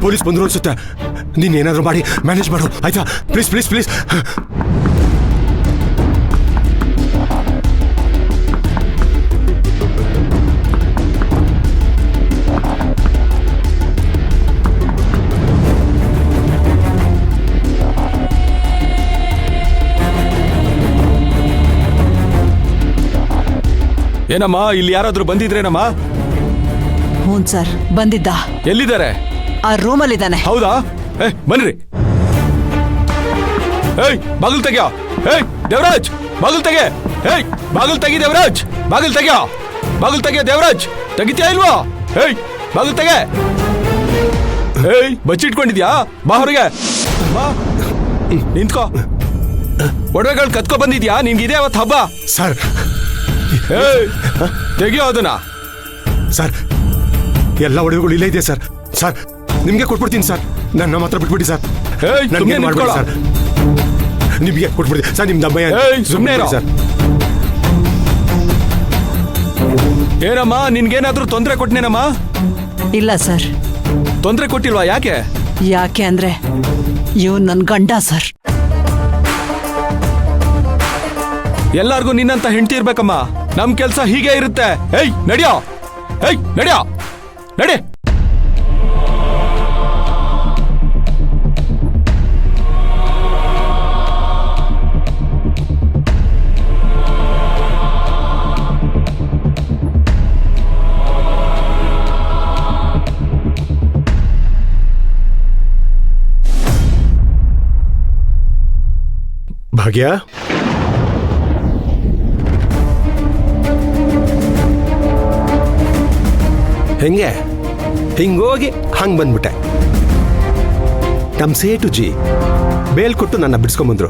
Police ಬಂದ್ರು ಅನ್ಸುತ್ತೆ. ನೀನ್ ಏನಾದ್ರು ಮಾಡಿ ಮ್ಯಾನೇಜ್ ಮಾಡು ಆಯ್ತಾ? Please please please. ಏನಮ್ಮ, ಇಲ್ಲಿ ಯಾರಾದ್ರೂ ಬಂದಿದ್ರೇನಮ್ಮ? ಹ್ಞೂ ಸರ್, ಬಂದಿದ್ದ. ಎಲ್ಲಿದ್ದಾರೆ? ಆ ರೂಮಲ್ಲಿದ್ದಾನೆ. ಹೌದಾ? ಬನ್ರಿ. ಏಯ್, ಬಾಗಿಲು ತೆಗಿಯೋ. ಏಯ್ ದೇವರಾಜ್, ಬಾಗಿಲು ತೆಗೆ. ಏಯ್, ಬಾಗಿಲು ತೆಗಿ ದೇವರಾಜ್. ಬಾಗಿಲು ತೆಗಿಯೋ, ಬಾಗಿಲು ತೆಗಿಯೋ ದೇವರಾಜ್. ತೆಗಿತೀಯಾ ಇಲ್ವಾ? ಏಯ್, ಬಾಗಿಲು ತೆಗೆ. ಏಯ್, ಬಚ್ಚಿಟ್ಕೊಂಡಿದ್ಯಾ? ಬಾ ಹೊರಗೆ ಬಾ. ನಿಂತ್ಕೋ. ಒಡವೆಗಳು ಕತ್ಕೊ ಬಂದಿದ್ಯಾ? ನಿನ್ಗಿದೆ ಅವತ್ತು ಹಬ್ಬ. ಸರ್, ಏಯ್, ತೆಗಿಯೋ ಅದನ್ನ. ಸರ್, ಎಲ್ಲ ಒಡವೆಗಳು ಇಲ್ಲೇ ಇದೆ ಸರ್. ಸರ್, ನಿಮ್ಗೆ ಕೊಟ್ಬಿಡ್ತೀನಿ ಸರ್. ನನ್ನ ಮಾತ್ರ ಬಿಟ್ಬಿಡಿ ಸರ್. ಏಯ್, ಸುಮ್ನೆ ನಿಂತ್ಕೊಳ್ಳೋ. ಸರ್, ನಿಮ್ಗೆ ಕೊಟ್ಬಿಡಿ ಸರ್. ನಿಮ್ದು ಅಬ್ಬಯ್ಯ. ಸುಮ್ಮನೆ ಸರ್. ಏನಮ್ಮ, ನಿನ್ಗೇನಾದ್ರೂ ತೊಂದರೆ ಕೊಟ್ನೇನಮ್ಮ? ಇಲ್ಲ ಸರ್. ತೊಂದರೆ ಕೊಟ್ಟಿಲ್ವಾ? ಯಾಕೆ? ಯಾಕೆ ಅಂದ್ರೆ ಇವನ್ ನನ್ ಗಂಡ ಸರ್. ಎಲ್ಲಾರ್ಗು ನಿನ್ನಂತ ಹೆಂಡತಿ ಇರ್ಬೇಕಮ್ಮ. ನಮ್ ಕೆಲ್ಸ ಹೀಗೆ ಇರುತ್ತೆ. ಏಯ್ ನಡಿಯೋ. ಏಯ್ ನಡಿಯೋ, ನಡಿ. ಭಾಗ್ಯ, ಹೆಂಗೆ ಹಿಂಗೋಗಿ ಹಂಗ್ ಬಂದ್ಬಿಟ್ಟೆ. ನಮ್ ಸೇಟು ಜಿ ಬೇಲ್ ಕೊಟ್ಟು ನನ್ನ ಬಿಡಿಸ್ಕೊಂಬಂದ್ರು.